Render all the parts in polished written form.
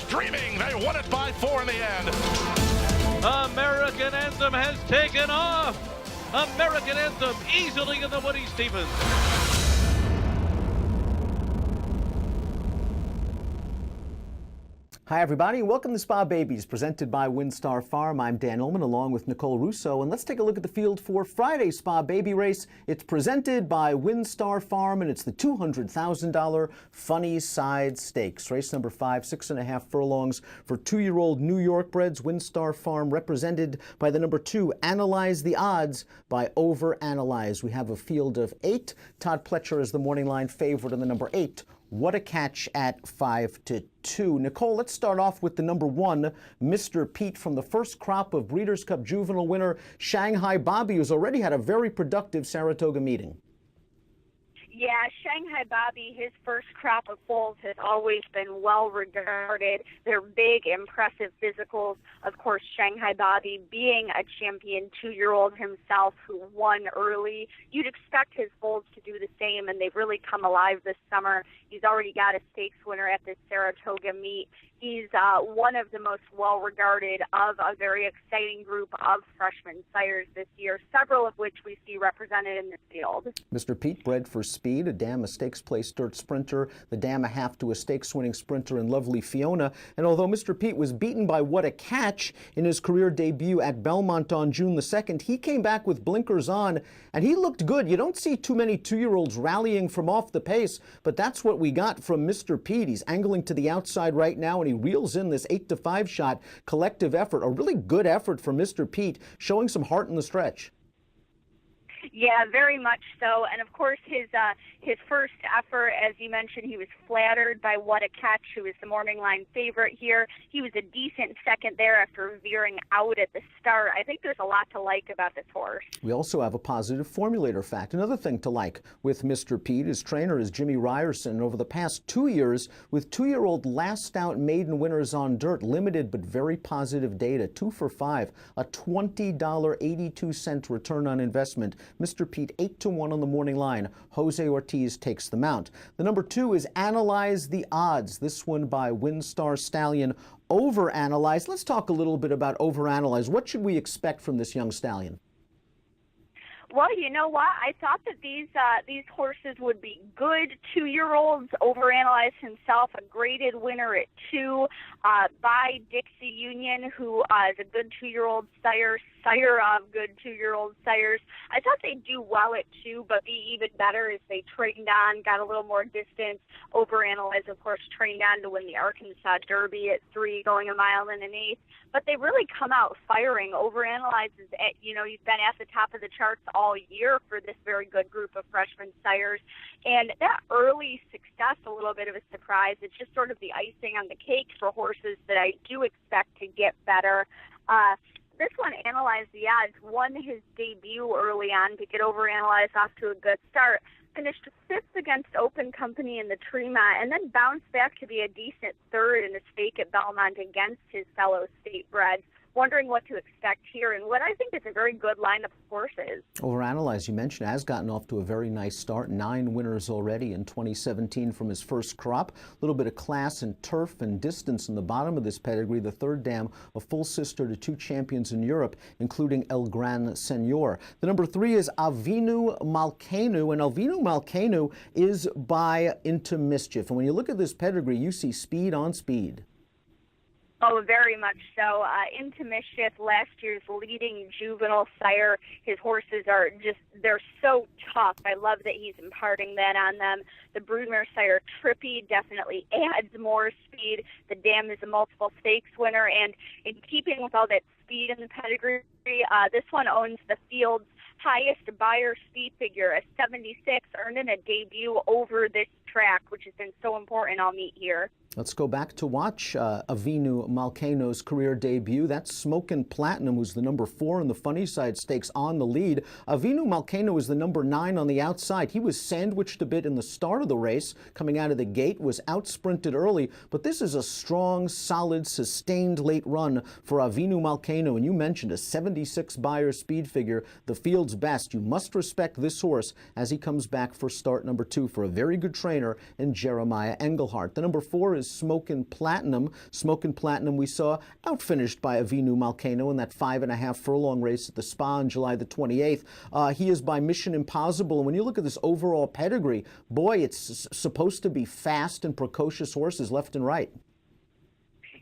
was dreaming. They won it by 4 in the end. American Anthem has taken off. American Anthem easily in the Woody Stevens. Hi, everybody, and welcome to Spa Babies, presented by WinStar Farm. I'm Dan Illman, along with Nicole Russo, and let's take a look at the field for Friday's Spa Baby race. It's presented by WinStar Farm, and it's the $200,000 Funny Side Stakes. Race number 5, 6.5 furlongs for 2-year-old New York breds. WinStar Farm represented by the number 2, Analyze the Odds by Overanalyze. We have a field of 8. Todd Pletcher is the morning line favorite in the number 8. What a Catch at 5-2. Nicole, let's start off with the number 1, Mr. Pete, from the first crop of Breeders' Cup Juvenile winner Shanghai Bobby, who's already had a very productive Saratoga meeting. Yeah, Shanghai Bobby, his first crop of foals has always been well regarded. They're big, impressive physicals. Of course, Shanghai Bobby being a champion 2-year-old himself who won early. You'd expect his foals to do the same, and they've really come alive this summer. He's already got a stakes winner at this Saratoga meet. He's one of the most well-regarded of a very exciting group of freshman sires this year, several of which we see represented in this field. Mr. Pete, bred for speed, a dam, a stakes place dirt sprinter, the dam a half to a stakes winning sprinter in Lovely Fiona. And although Mr. Pete was beaten by What a Catch in his career debut at Belmont on June the 2nd, he came back with blinkers on, and he looked good. You don't see too many 2-year-olds rallying from off the pace, but that's what we got from Mr. Pete. He's angling to the outside right now, and he reels in this 8-5 shot. Collective effort, a really good effort for Mr. Pete, showing some heart in the stretch. Yeah, very much so. And of course, his first effort, as you mentioned, he was flattered by What a Catch, who is the morning line favorite here. He was a decent second there after veering out at the start. I think there's a lot to like about this horse. We also have a positive formulator fact. Another thing to like with Mr. Pete, his trainer is Jimmy Ryerson. Over the past 2 years, with 2-year-old last out maiden winners on dirt, limited but very positive data, 2 for 5, a $20.82 return on investment. Mr. Pete 8-1 on the morning line. Jose Ortiz takes the mount. The number 2 is Analyze the Odds. This one by WinStar Stallion. Overanalyze. Let's talk a little bit about Overanalyze. What should we expect from this young stallion? Well, you know what? I thought that these horses would be good 2-year-olds. Overanalyze himself, a graded winner at 2 by Dixie Union, who is a good 2-year-old sire of good 2-year-old sires. I thought they'd do well at 2, but be even better as they trained on, got a little more distance. Overanalyze, of course, trained on to win the Arkansas Derby at 3, going 1 1/8. But they really come out firing. Overanalyze is, he's been at the top of the charts all year for this very good group of freshman sires. And that early success, a little bit of a surprise. It's just sort of the icing on the cake for horses that I do expect to get better. This one, Analyze the Odds, won his debut early on to get Overanalyze off to a good start. Finished 5th against Open Company in the Tremont, and then bounced back to be a decent 3rd in a stake at Belmont against his fellow state breds. Wondering what to expect here, and what I think is a very good lineup of horses. Overanalyze, you mentioned, has gotten off to a very nice start. 9 winners already in 2017 from his first crop. A little bit of class and turf and distance in the bottom of this pedigree. The 3rd dam, a full sister to 2 champions in Europe, including El Gran Senor. The number 3 is Avinu Malkinu, and Avinu Malkinu is by Into Mischief. And when you look at this pedigree, you see speed on speed. Oh, very much so. Into Mischief, last year's leading juvenile sire. His horses are they're so tough. I love that he's imparting that on them. The broodmare sire, Trippy, definitely adds more speed. The dam is a multiple stakes winner, and in keeping with all that speed in the pedigree, this one owns the field's highest buyer speed figure, a 76, earned in a debut over this track, which has been so important all meet here. Let's go back to watch Avinu Malkino's career debut. That's Smokin' Platinum, who's the number 4 in the Funny Side Stakes on the lead. Avinu Malkino is the number 9 on the outside. He was sandwiched a bit in the start of the race. Coming out of the gate, was out-sprinted early. But this is a strong, solid, sustained late run for Avinu Malkino. And you mentioned a 76 buyer speed figure, the field's best. You must respect this horse as he comes back for start number 2 for a very good trainer in Jeremiah Engelhardt. The number 4 is is Smokin' Platinum. Smokin' Platinum we saw outfinished by Avinu Malkina in that 5.5 furlong race at the Spa on July the 28th. He is by Mission Impossible. And when you look at this overall pedigree, boy, it's supposed to be fast and precocious horses left and right.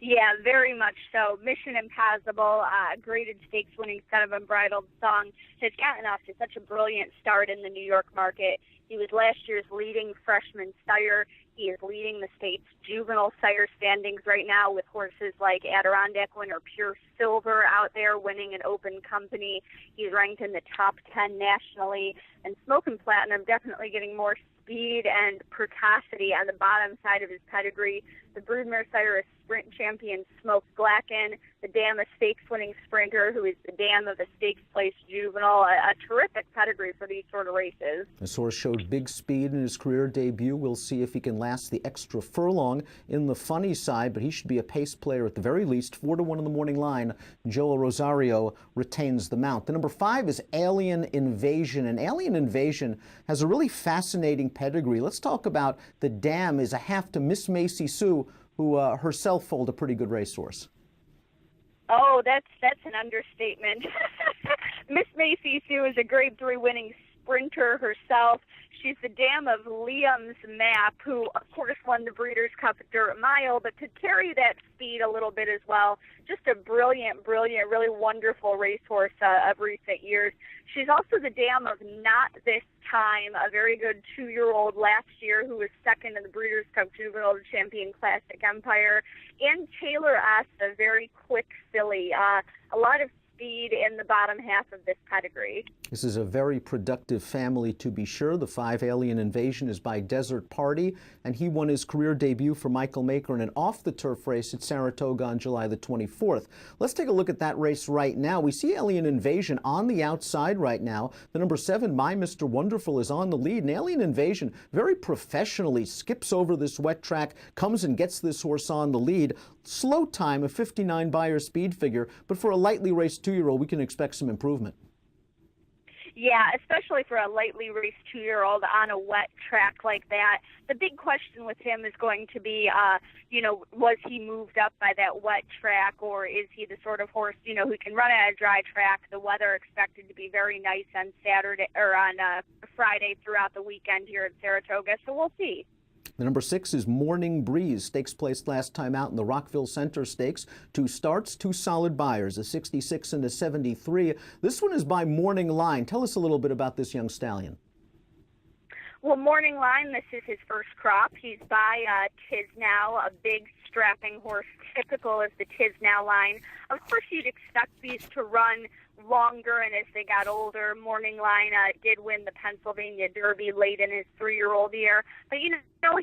Yeah, very much so. Mission Impossible, graded stakes winning son of Unbridled Song, has gotten off to such a brilliant start in the New York market. He was last year's leading freshman sire. He is leading the state's juvenile sire standings right now with horses like Adirondack winner Pure Silver out there winning an open company. He's ranked in the top 10 nationally. And Smokin' Platinum definitely getting more speed and precocity on the bottom side of his pedigree. The broodmare sire is sprint champion Smoke Glacken, the dam a stakes-winning sprinter who is the dam of a stakes-placed juvenile. A terrific pedigree for these sort of races. This horse showed big speed in his career debut. We'll see if he can last the extra furlong in the funny side, but he should be a pace player at the very least. 4-1 in the morning line. Joel Rosario retains the mount. The number 5 is Alien Invasion, and Alien Invasion has a really fascinating pedigree. Let's talk about the dam is a half to Miss Macy Sue, who herself foaled a pretty good racehorse. Oh, that's an understatement. Miss Macy Sue is a Grade 3 winning sprinter herself. She's the dam of Liam's Map, who, of course, won the Breeders' Cup at Dirt Mile, but could carry that speed a little bit as well. Just a brilliant, really wonderful racehorse of recent years. She's also the dam of Not This Time, a very good 2-year-old last year who was second in the Breeders' Cup Juvenile Champion Classic Empire, and Taylor S., a very quick filly. A lot of speed in the bottom half of this pedigree. This is a very productive family, to be sure. The 5 Alien Invasion is by Desert Party, and he won his career debut for Michael Maker in an off-the-turf race at Saratoga on July the 24th. Let's take a look at that race right now. We see Alien Invasion on the outside right now. The number 7, My Mr. Wonderful, is on the lead, and Alien Invasion very professionally skips over this wet track, comes and gets this horse on the lead. Slow time, a 59 Beyer speed figure, but for a lightly raced 2-year-old, we can expect some improvement. Yeah, especially for a lightly raced 2-year-old on a wet track like that. The big question with him is going to be, was he moved up by that wet track, or is he the sort of horse, who can run at a dry track? The weather expected to be very nice on Saturday or on Friday throughout the weekend here at Saratoga, so we'll see. The number 6 is Morning Breeze. Stakes placed last time out in the Rockville Center Stakes. 2 starts, 2 solid buyers, a 66 and a 73. This one is by Morning Line. Tell us a little bit about this young stallion. Well, Morning Line, this is his first crop. He's by Tis Now, a big strapping horse, typical of the Tis Now line. Of course, you'd expect these to run longer, and as they got older, Morning Line did win the Pennsylvania Derby late in his 3-year-old year. But,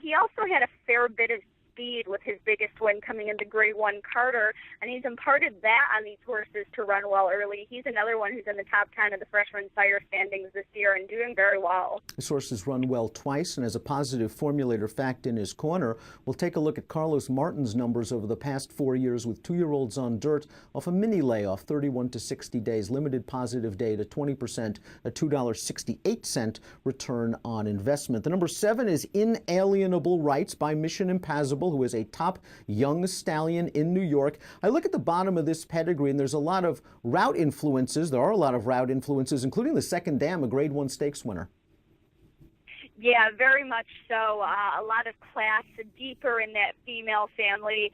he also had a fair bit of speed with his biggest win coming into Grade 1 Carter, and he's imparted that on these horses to run well early. He's another one who's in the top 10 of the freshman sire standings this year and doing very well. This horse has run well twice and has a positive formulator fact in his corner. We'll take a look at Carlos Martin's numbers over the past 4 years with 2-year-olds on dirt off a mini layoff, 31 to 60 days, limited positive data, 20%, a $2.68 return on investment. The number 7 is Inalienable Rights by Mission Impossible, who is a top young stallion in New York. I look at the bottom of this pedigree, and there's a lot of route influences. There are a lot of route influences, including the second dam, a Grade 1 stakes winner. Yeah, very much so. A lot of class deeper in that female family.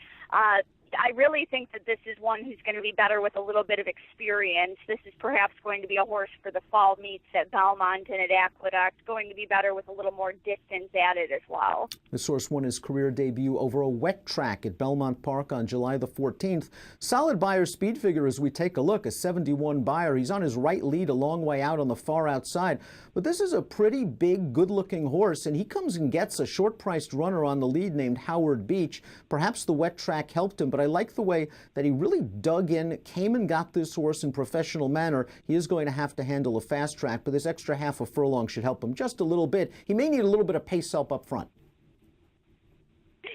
I really think that this is one who's going to be better with a little bit of experience. This is perhaps going to be a horse for the fall meets at Belmont and at Aqueduct, going to be better with a little more distance added as well. This horse won his career debut over a wet track at Belmont Park on July the 14th. Solid Beyer speed figure as we take a look, a 71 Beyer. He's on his right lead a long way out on the far outside. But this is a pretty big, good-looking horse, and he comes and gets a short-priced runner on the lead named Howard Beach. Perhaps the wet track helped him, but I like the way that he really dug in, came and got this horse in professional manner. He is going to have to handle a fast track, but this extra half a furlong should help him just a little bit. He may need a little bit of pace help up front.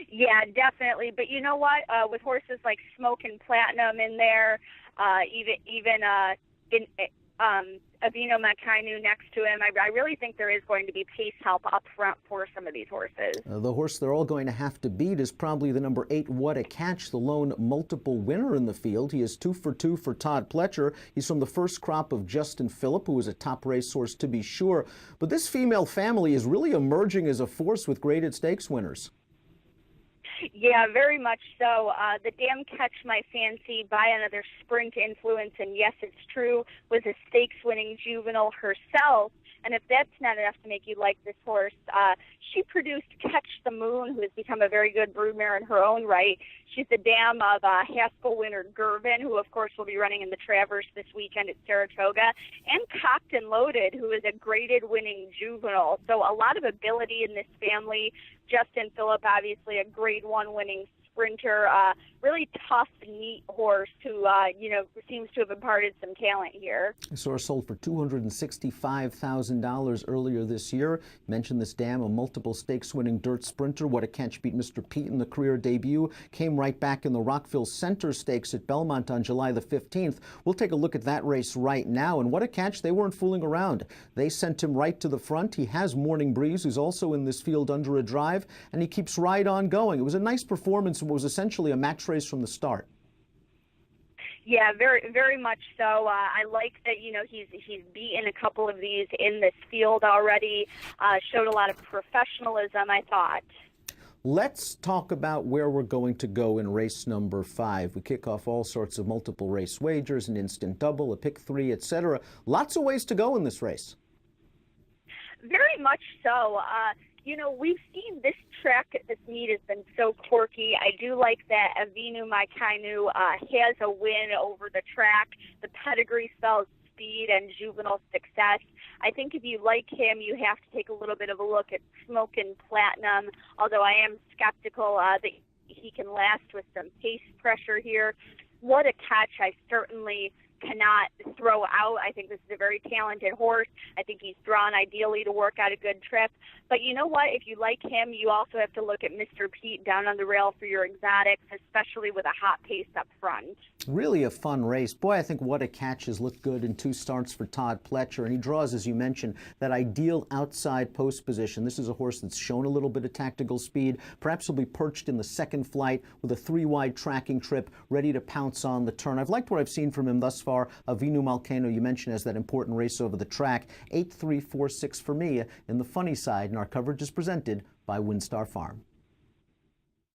Yeah, definitely. But you know what? With horses like Smokin' Platinum in there, Avino Malkina next to him. I really think there is going to be pace help up front for some of these horses. The horse they're all going to have to beat is probably the number 8, What a Catch, the lone multiple winner in the field. He is 2 for 2 for Todd Pletcher. He's from the first crop of Justin Phillip, who was a top racehorse to be sure. But this female family is really emerging as a force with graded stakes winners. Yeah, very much so. The Dam Catch My Fancy by Another Sprint Influence, and yes, it's true, was a stakes-winning juvenile herself. And if that's not enough to make you like this horse, she produced Catch the Moon, who has become a very good broodmare in her own right. She's the dam of Haskell winner Gervin, who of course will be running in the Travers this weekend at Saratoga, and Cocked and Loaded, who is a graded winning juvenile. So a lot of ability in this family. Justin Phillip, obviously a grade 1 winning sprinter, really tough, neat horse who, seems to have imparted some talent here. This horse sold for $265,000 earlier this year. Mentioned this dam, a multiple stakes-winning dirt sprinter. What a Catch beat Mr. Pete in the career debut. Came right back in the Rockville Center Stakes at Belmont on July the 15th. We'll take a look at that race right now. And What a Catch, they weren't fooling around. They sent him right to the front. He has Morning Breeze, who's also in this field under a drive, and he keeps right on going. It was a nice performance. It was essentially a match race from the start. Yeah, very, very much so. I like that, he's beaten a couple of these in this field already, showed a lot of professionalism, I thought. Let's talk about where we're going to go in race number 5. We kick off all sorts of multiple race wagers, an instant double, a pick 3, etc. Lots of ways to go in this race. Very much so. We've seen this track at this meet has been so quirky. I do like that Avino Malkina has a win over the track. The pedigree spells speed and juvenile success. I think if you like him, you have to take a little bit of a look at Smokin' Platinum, although I am skeptical that he can last with some pace pressure here. What a Catch, I certainly cannot throw out. I think this is a very talented horse. I think he's drawn ideally to work out a good trip. But you know what? If you like him, you also have to look at Mr. Pete down on the rail for your exotics, especially with a hot pace up front. Really a fun race. Boy, I think What a Catch has looked good in 2 starts for Todd Pletcher, and he draws, as you mentioned, that ideal outside post position. This is a horse that's shown a little bit of tactical speed. Perhaps he'll be perched in the second flight with a 3-wide tracking trip, ready to pounce on the turn. I've liked what I've seen from him thus far. Avino Malkina, you mentioned, as that important race over the track. 8-3-4-6 for me in the funny side, and our coverage is presented by WinStar Farm.